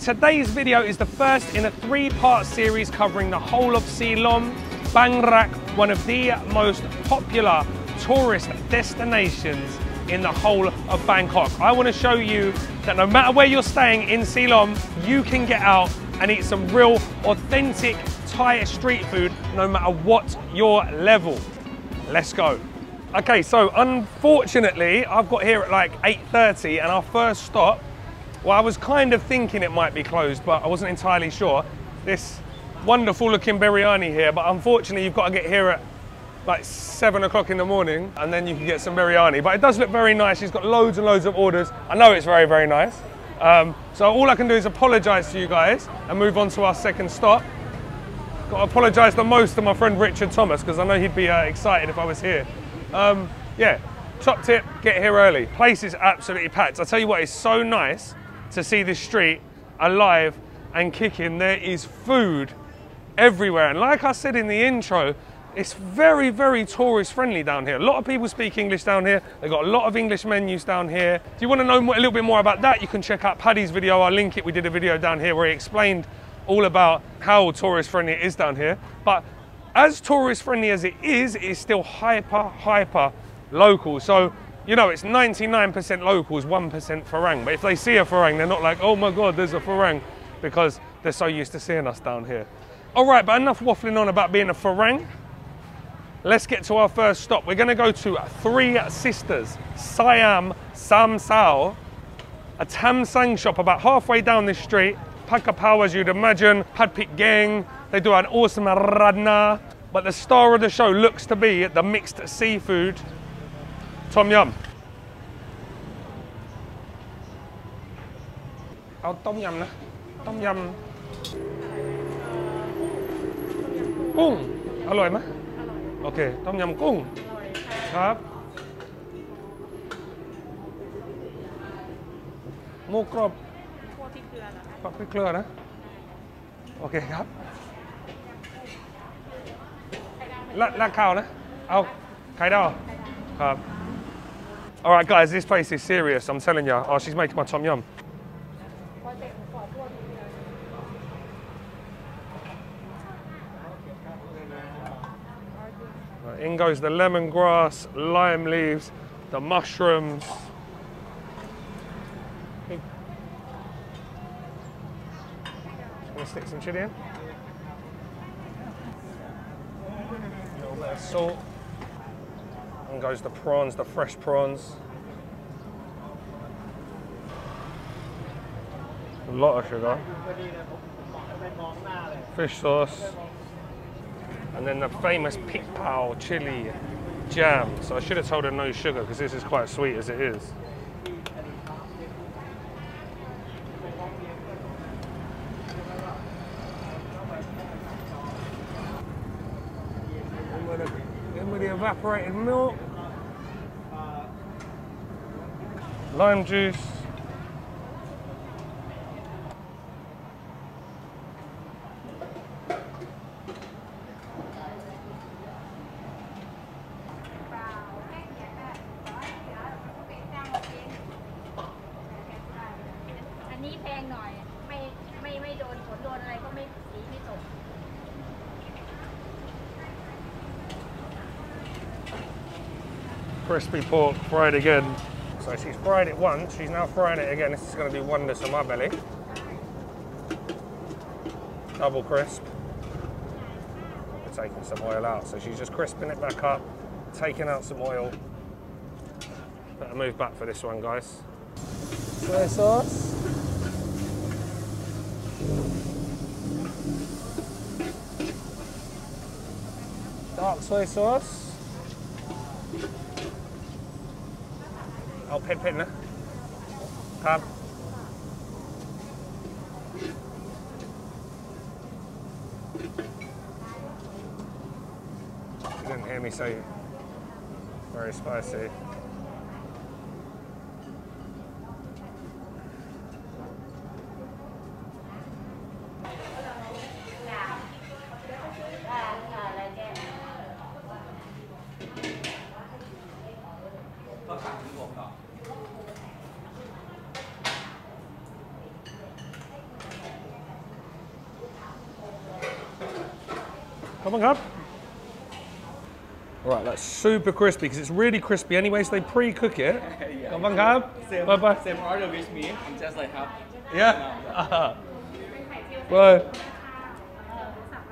today's video is the first in a 3-part series covering the whole of Silom Bangkok, one of the most popular tourist destinations in the whole of Bangkok. I want to show you that no matter where you're staying in Silom, you can get out and eat some real authentic Thai street food no matter what your level. Let's go. Okay, so unfortunately I've got here at like 8:30 and our first stop, well, I was kind of thinking it might be closed, but I wasn't entirely sure. This wonderful looking biryani here, but unfortunately you've got to get here at like 7 o'clock in the morning and then you can get some biryani. But it does look very nice. She's got loads and loads of orders. I know it's very, very nice. So all I can do is apologise to you guys and move on to our second stop. Got to apologise the most to my friend Richard Thomas because I know he'd be excited if I was here. Yeah, top tip, get here early. Place is absolutely packed. I'll tell you what, it's so nice to see this street alive and kicking. There is food everywhere. And like I said in the intro, it's very, very tourist friendly down here. A lot of people speak English down here. They've got a lot of English menus down here. If you want to know a little bit more about that, you can check out Paddy's video. I'll link it. We did a video down here where he explained all about how tourist friendly it is down here. But as tourist friendly as it is still hyper local. So, you know, it's 99% locals, 1% Farang. But if they see a Farang, they're not like, oh my God, there's a Farang, because they're so used to seeing us down here. All right, but enough waffling on about being a Farang. Let's get to our first stop. We're gonna go to Three Sisters, Siam Sao, a tam sang shop about halfway down this street. Pakapao, as you'd imagine, Pad Pik Gang. They do an awesome radna, but the star of the show looks to be the mixed seafood Tom Yum.เอาต้มยำนะต้มยำกุ้งอร่อยไหมโอเคต้มยำกุ้งครับหมูกรอบพริกเกลือนะโอเคครับราดข้าวนะเอาไข่ดาวครับ All right, guys, this place is serious. I'm telling you. Oh, she's making my Tom Yum. Right, in goes the lemongrass, lime leaves, the mushrooms. Just gonna stick some chili in. A little bit of salt. And goes the prawns, the fresh prawns. A lot of sugar. Fish sauce. And then the famous pik pao chili jam. So I should have told her no sugar because this is quite sweet as it is. With the evaporated milk, lime juice, crispy pork fried again. So she's fried it once, she's now frying it again. This is going to do wonders for my belly. Double crisp. We're taking some oil out, so she's just crisping it back up, taking out some oil. Better move back for this one, guys. Soy sauce. Dark soy sauce. เอาเผ็ดๆนะครับ You didn't hear me say very spicy. Come on, Krob. All right, that's super crispy because it's really crispy anyway, so they pre-cook it. Yeah. Come on, Krob. Bye-bye. Same order with me. I'm just like half. Yeah. Well,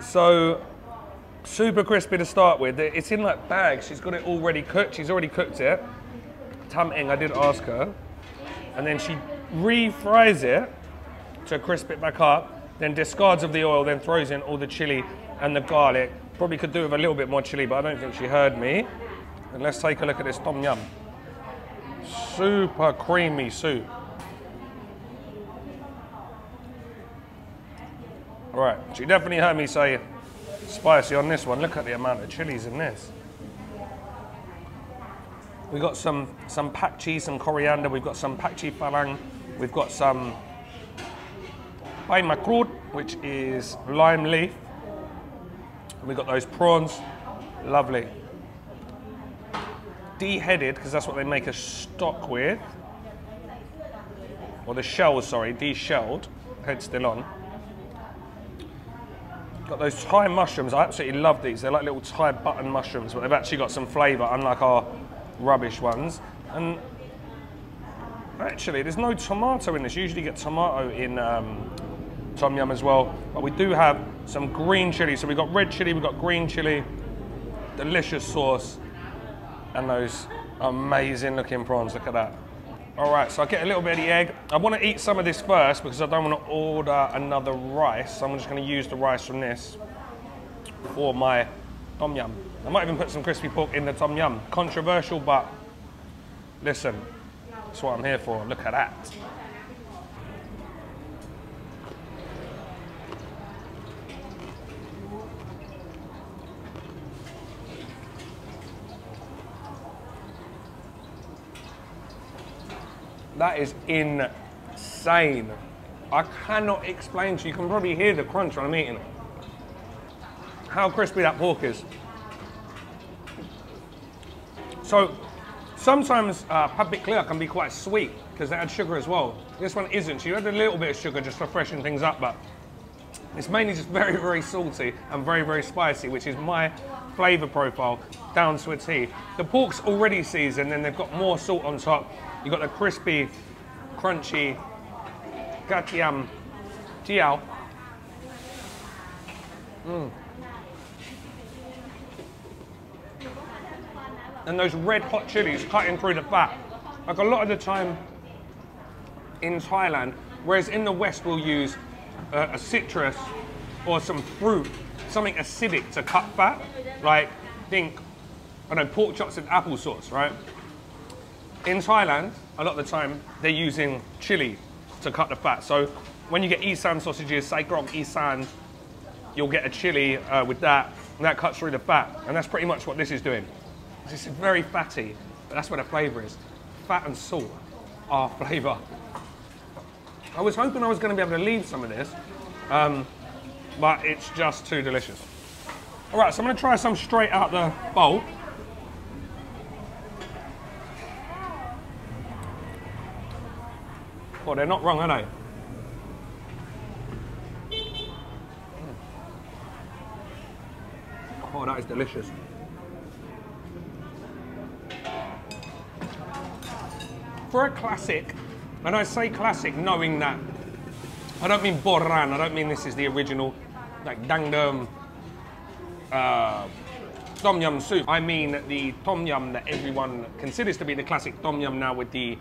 so super crispy to start with. It's in like bags. She's got it already cooked. She's already cooked it. Tam Ing, I did ask her, and then she refries it to crisp it back up. Then discards of the oil. Then throws in all the chili and the garlic. Probably could do with a little bit more chili, but I don't think she heard me. And let's take a look at this tom yum. Super creamy soup. All right, she definitely heard me say spicy on this one. Look at the amount of chilies in this. We got some pak cheese, some coriander. We've got some pak chi parang. We've got some pai makrut, which is lime leaf. We got those prawns, lovely. De-headed, because that's what they make a stock with. Or the shells, sorry, de-shelled, head still on. Got those Thai mushrooms, I absolutely love these. They're like little Thai button mushrooms, but they've actually got some flavour, unlike our rubbish ones. And actually, there's no tomato in this. You usually get tomato in tom yum as well, but we do have some green chili. So we've got red chili, we've got green chili, delicious sauce, and those amazing looking prawns. Look at that. All right, so I get a little bit of the egg. I want to eat some of this first because I don't want to order another rice. So I'm just going to use the rice from this for my tom yum. I might even put some crispy pork in the tom yum. Controversial, but listen, that's what I'm here for. Look at that. That is insane. I cannot explain to you. You can probably hear the crunch when I'm eating it. How crispy that pork is. So sometimes papit clear can be quite sweet because they add sugar as well. This one isn't. You add a little bit of sugar just to freshen things up, but it's mainly just very, very salty and very, very spicy, which is my flavour profile down to a T. The pork's already seasoned, and they've got more salt on top. You've got the crispy, crunchy, gatiam, jiao. And those red hot chilies cutting through the fat. Like a lot of the time in Thailand, whereas in the West we'll use a citrus or some fruit, something acidic to cut fat. Like, think, I don't know, pork chops and applesauce, right? In Thailand, a lot of the time, they're using chili to cut the fat. So when you get Isan sausages, sai krok Isan, you'll get a chili with that, and that cuts through the fat. And that's pretty much what this is doing. It's very fatty, but that's where the flavour is. Fat and salt are flavour. I was hoping I was going to be able to leave some of this, but it's just too delicious. All right, so I'm going to try some straight out the bowl. Oh, they're not wrong, are they? Oh, that is delicious. For a classic, and I say classic knowing that, I don't mean Borran, I don't mean this is the original, like Dangdum Tom Yum soup. I mean the Tom Yum that everyone considers to be the classic Tom Yum now with the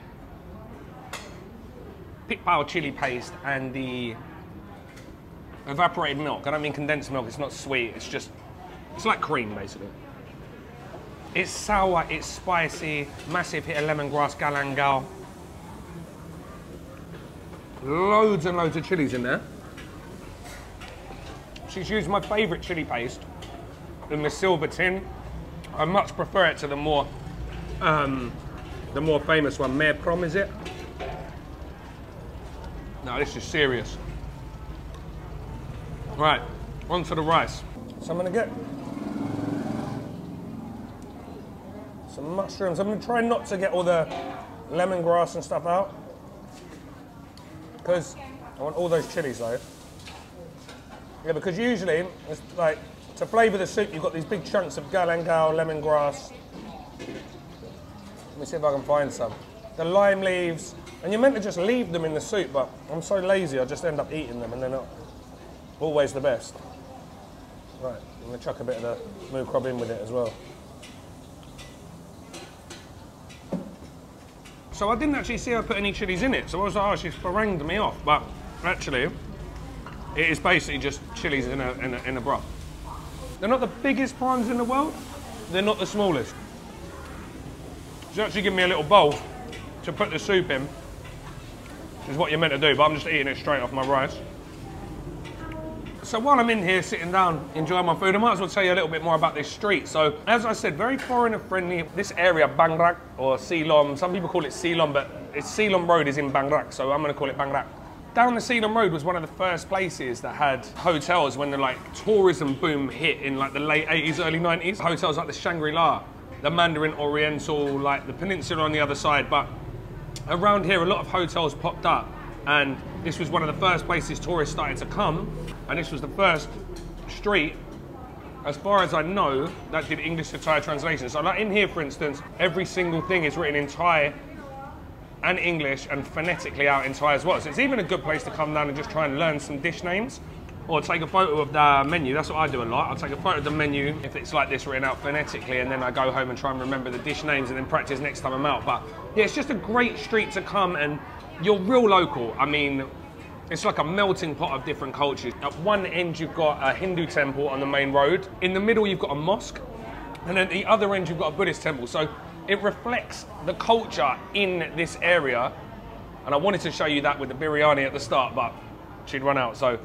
pit pao chili paste and the evaporated milk. I don't mean condensed milk, it's not sweet, it's like cream basically. It's sour, it's spicy, massive hit of lemongrass galangal. Loads and loads of chilies in there. She's used my favourite chili paste in the silver tin. I much prefer it to the more famous one. Mare Prom, is it? No, this is serious. Right, on to the rice. So I'm gonna get some mushrooms. I'm gonna try not to get all the lemongrass and stuff out, because I want all those chilies though. Yeah, because usually it's like To flavour the soup, you've got these big chunks of galangal, lemongrass. Let me see if I can find some. The lime leaves, and you're meant to just leave them in the soup, but I'm so lazy I just end up eating them, and they're not always the best. Right, I'm going to chuck a bit of the moo krob in with it as well. So I didn't actually see her put any chilies in it, so I was like, oh, she's harangued me off, but actually, it is basically just chilies in a broth. They're not the biggest prawns in the world, they're not the smallest. She's actually given me a little bowl to put the soup in, which is what you're meant to do, but I'm just eating it straight off my rice. So while I'm in here sitting down, enjoying my food, I might as well tell you a little bit more about this street. So as I said, very foreigner friendly. This area, Bang Rak or Silom, some people call it Silom, but it's Silom Road is in Bang Rak, so I'm going to call it Bang Rak. Down the Silom Road was one of the first places that had hotels when the tourism boom hit in like the late 80s, early 90s. Hotels like the Shangri-La, the Mandarin Oriental, like the peninsula on the other side. But around here, a lot of hotels popped up, and this was one of the first places tourists started to come. And this was the first street, as far as I know, that did English to Thai translation. So like in here, for instance, every single thing is written in Thai and English and phonetically out in Thai as well. So it's even a good place to come down and just try and learn some dish names or take a photo of the menu. That's what I do a lot. I'll take a photo of the menu if it's like this written out phonetically, and then I go home and try and remember the dish names and then practice next time I'm out. But yeah, it's just a great street to come, and you're real local. I mean, it's like a melting pot of different cultures. At one end, you've got a Hindu temple on the main road. In the middle, you've got a mosque. And at the other end, you've got a Buddhist temple. So it reflects the culture in this area. And I wanted to show you that with the biryani at the start, but she'd run out. So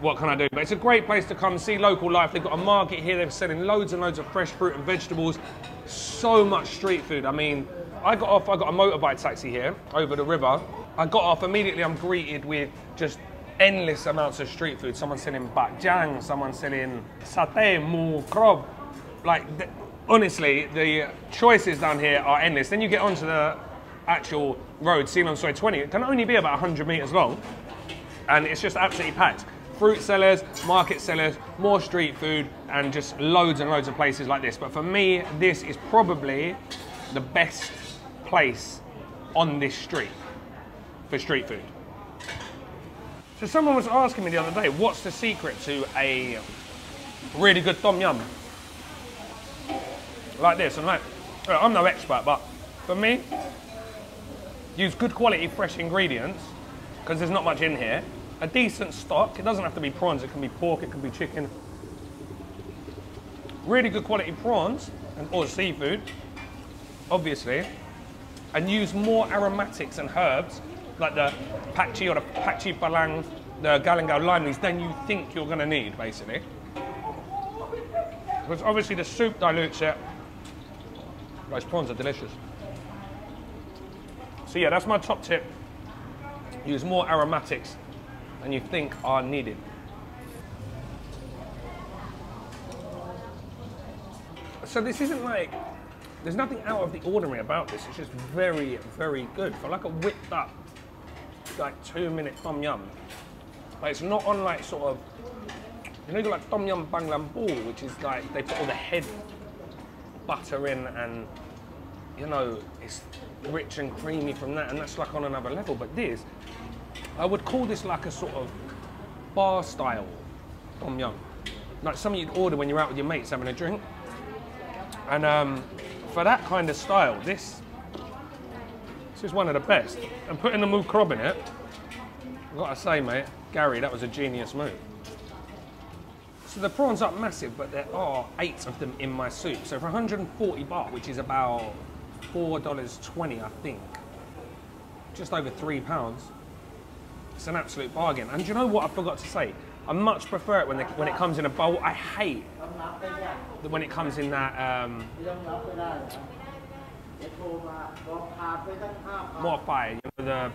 what can I do? But it's a great place to come see local life. They've got a market here. They're selling loads and loads of fresh fruit and vegetables. So much street food. I mean, I got a motorbike taxi here over the river. I got off, immediately I'm greeted with just endless amounts of street food. Someone selling bakjang, someone selling satay, moo, krob. Like, honestly, the choices down here are endless. Then you get onto the actual road, Silom Soi 20. It can only be about 100 meters long, and it's just absolutely packed. Fruit sellers, market sellers, more street food, and just loads and loads of places like this. But for me, this is probably the best place on this street for street food. So someone was asking me the other day, what's the secret to a really good tom yum? Like this, and like, I'm no expert, but for me, use good quality fresh ingredients, because there's not much in here. A decent stock, it doesn't have to be prawns, it can be pork, it can be chicken. Really good quality prawns, or seafood, obviously. And use more aromatics and herbs, like the pakchi or the pakchi palang, the galangal lime leaves, than you think you're gonna need, basically. Because obviously the soup dilutes it. Those prawns are delicious. So yeah, that's my top tip. Use more aromatics than you think are needed. So this isn't like, there's nothing out of the ordinary about this. It's just very, very good. For like a whipped up, like 2-minute tom yum. Like it's not on like sort of, you know, you got like tom yum bang lam ball, which is like, they put all the head butter in and, you know, it's rich and creamy from that, and that's like on another level. But this, I would call this like a sort of bar style tom yum. Like something you'd order when you're out with your mates having a drink. And for that kind of style, this is one of the best. And putting the moo krob in it, I've got to say, mate, Gary, that was a genius move. So the prawns aren't massive, but there are 8 of them in my soup. So for 140 baht, which is about $4.20, I think, just over £3, it's an absolute bargain. And do you know what I forgot to say? I much prefer it when it comes in a bowl. I hate when it comes in that more fire, you know,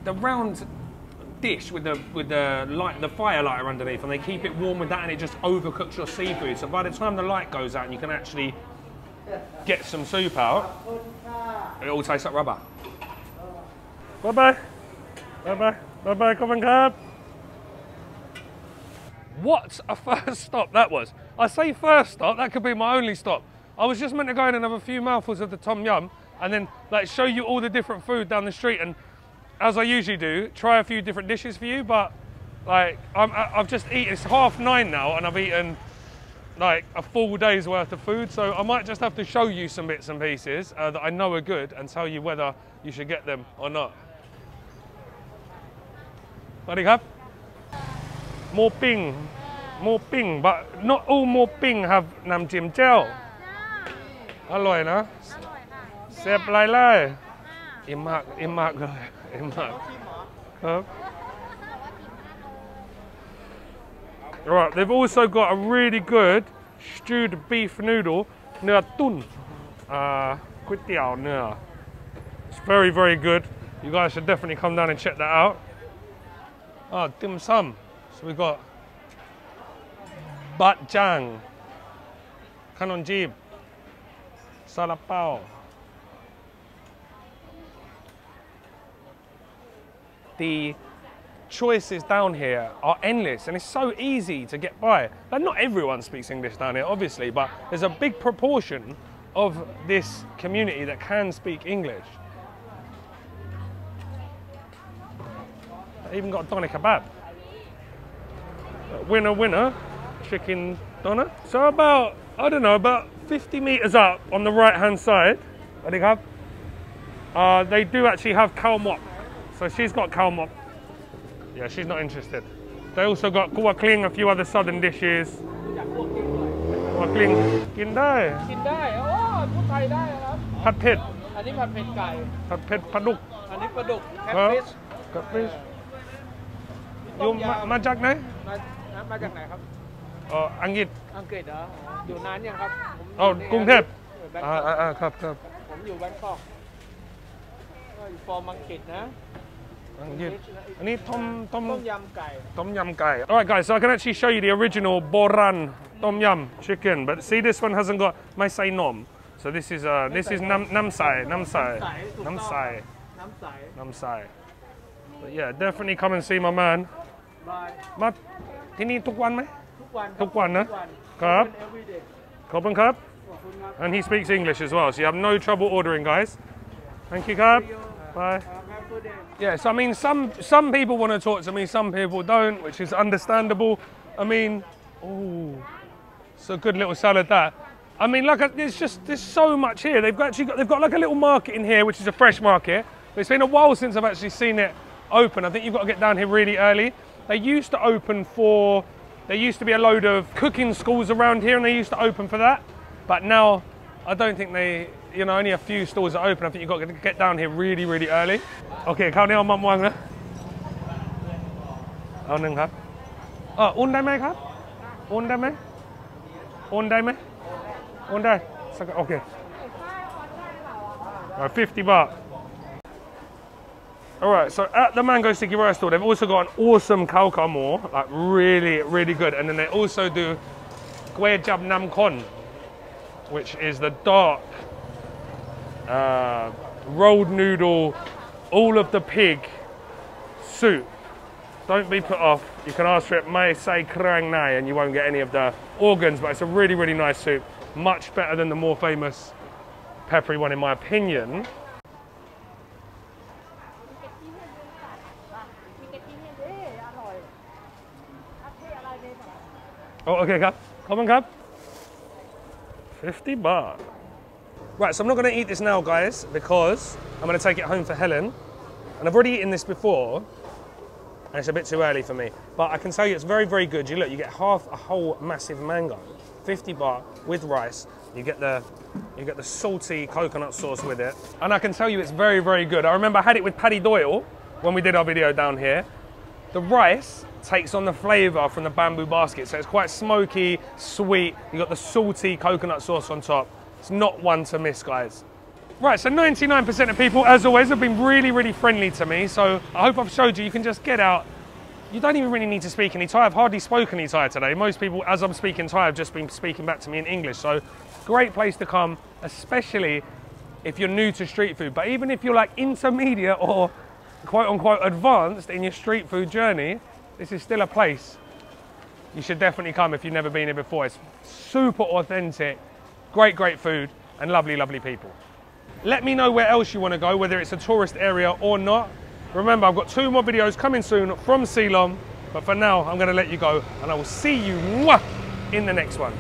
the round dish with the fire lighter underneath, and they keep it warm with that, and it just overcooks your seafood. So by the time the light goes out and you can actually get some soup out, it all tastes like rubber. Bye bye. Bye bye. Bye bye, come on, Krob. What a first stop that was. I say first stop, that could be my only stop. I was just meant to go in and have a few mouthfuls of the tom yum and then like show you all the different food down the street, and as I usually do, try a few different dishes for you, but like I've just eaten, it's 9:30 now and I've eaten like a full day's worth of food, so I might just have to show you some bits and pieces that I know are good and tell you whether you should get them or not. Ready, Krob? More ping, but not all more ping have nam jim gel. อร่อยนะ เซฟไรเลยอิ่มมากเลยอิ่มมากครับ Right, they've also got a really good stewed beef noodle เนื้อตุ้นก๋วยเตี๋ยวเนื้อ It's very, very good. You guys should definitely come down and check that out. Dim sum. So we've got bat jang, kanon jeeb, salapao. The choices down here are endless and it's so easy to get by. Like, not everyone speaks English down here, obviously, but there's a big proportion of this community that can speak English. I even got a doner kebab. Winner, chicken doner. So about, I don't know, about 50 meters up on the right-hand side, what do you have? They do actually have khao mok. So she's got khao mok. Yeah, she's not interested. They also got guwa kling, a few other southern dishes. Guwa kling. กินได้ กินได้อ๋อพูดไทยได้ครับ ผัดเผ็ด อันนี้ผัดเผ็ดไก่ ผัดเผ็ดปลาดุก อันนี้ปลาดุกแคท ครับ ฟิช กับฟิชอยู่มาจากไหน มาจากไหนครับ อังกฤษ อังกฤษเหรออยู่นานยังครับ กรุงเทพ แบงคอก ครับ ผมอยู่แบงคอกอยู่ฟอร์มอังกฤษนะ อังกฤษอันนี้ต้ม ยำไก่ Tom Yum guy. Alright guys, so I can actually show you the original Borran Tom Yum Chicken, but see this one hasn't got my say nom. So this is nam sai. But yeah, definitely come and see my man. มาที่นี่ทุกวันไหม ทุกวันนะ ครับ ขอบคุณครับ And he speaks English as well, so you have no trouble ordering, guys. Thank you, Krob. Bye. Yes, I mean, some people want to talk to me, some people don't, which is understandable. I mean, oh, it's a good little salad that. I mean, like, there's so much here. They've got like a little market in here, which is a fresh market. But it's been a while since I've actually seen it open. I think you've got to get down here really early. They used to open for, there used to be a load of cooking schools around here, and they used to open for that. But now, I don't think they, you know, only a few stores are open. I think you've got to get down here really, really early. Okay, ข้าวเหนียวมะม่วงนะ เอาหนึ่งครับ อุ่นได้ไหมครับ อุ่นได้ไหม อุ่นได้ไหม อุ่นได้ โอเค 50 baht. Alright, so at the Mango Sticky Rice store, they've also got an awesome khao khao mo, like really, really good. And then they also do guay jab nam kon, which is the dark rolled noodle, all of the pig soup. Don't be put off. You can ask for it mai sai krang nai and you won't get any of the organs, but it's a really, really nice soup. Much better than the more famous peppery one in my opinion. Oh, okay, Krob. Come on, Krob. 50 baht. Right, so I'm not going to eat this now, guys, because I'm going to take it home for Helen. And I've already eaten this before, and it's a bit too early for me. But I can tell you it's very, very good. You get half a whole massive mango, 50 baht with rice. You get the salty coconut sauce with it. And I can tell you it's very, very good. I remember I had it with Paddy Doyle when we did our video down here. The rice takes on the flavour from the bamboo basket, so it's quite smoky, sweet. You got the salty coconut sauce on top. It's not one to miss, guys. Right, so 99% of people, as always, have been really, really friendly to me. So I hope I've showed you can just get out. You don't even really need to speak any Thai. I've hardly spoken any Thai today. Most people, as I'm speaking Thai, have just been speaking back to me in English. So great place to come, especially if you're new to street food. But even if you're like intermediate or quote unquote advanced in your street food journey, this is still a place You should definitely come if you've never been here before. It's super authentic, great, great food, and lovely, lovely people. Let me know where else you want to go, whether it's a tourist area or not. Remember, I've got 2 more videos coming soon from Silom, but for now, I'm going to let you go, and I will see you in the next one.